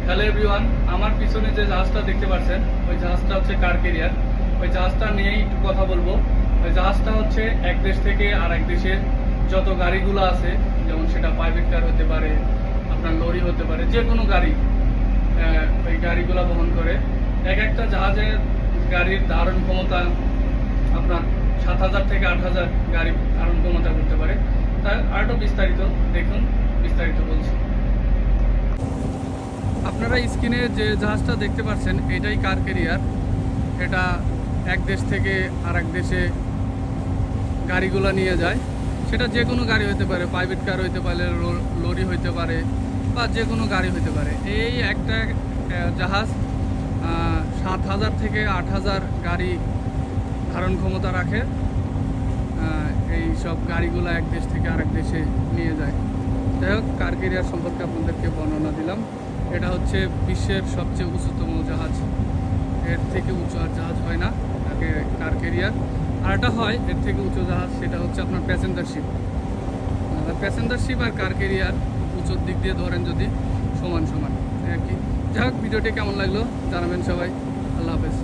Hello everyone, আমার পিছনে যে জাহাজটা দেখতে পাচ্ছেন ওই জাহাজটা হচ্ছে কার ক্যারিয়ার। ওই জাহাজটা নিয়েই একটু কথা বলবো। ওই জাহাজটা হচ্ছে এক দেশ থেকে আর এক দেশের যত গাড়িগুলো আছে, যেমন সেটা প্রাইভেট কার হতে পারে, আপনার লরি হতে পারে, যে কোনো গাড়ি ওই গাড়িগুলো বহন করে। এক একটা জাহাজের গাড়ির ধারণ ক্ষমতা আপনার 7,000 থেকে 8,000 গাড়ি ধারণ ক্ষমতা করতে পারে। তাই আরেকটু বিস্তারিত দেখুন, বিস্তারিত বলছি। আপনারা স্ক্রিনে যে জাহাজটা দেখতে পাচ্ছেন এটাই কার ক্যারিয়ার। এটা এক দেশ থেকে আর এক দেশে গাড়িগুলো নিয়ে যায়। সেটা যে কোনো গাড়ি হতে পারে, প্রাইভেট কার হইতে পারে, লরি হইতে পারে, বা যে কোনো গাড়ি হইতে পারে। এই একটা জাহাজ 7,000 থেকে 8,000 গাড়ি ধারণ ক্ষমতা রাখে। এই সব গাড়িগুলো এক দেশ থেকে আরেক দেশে নিয়ে যায়। যাই হোক, কার ক্যারিয়ার সম্পর্কে আপনাদেরকে বর্ণনা দিলাম। এটা হচ্ছে বিশ্বের সবচেয়ে উঁচুতম জাহাজ। এর থেকে উঁচু আর জাহাজ হয় না, তাকে কার ক্যারিয়ার। আর এটা হয় এর থেকে উঁচু জাহাজ, সেটা হচ্ছে আপনার প্যাসেঞ্জার শিপ। প্যাসেঞ্জার শিপ আর কার ক্যারিয়ার উঁচুর দিক দিয়ে ধরেন যদি সমান সমান আর কি। যাই হোক, ভিডিওটি কেমন লাগলো জানাবেন সবাই। আল্লাহ হাফেজ।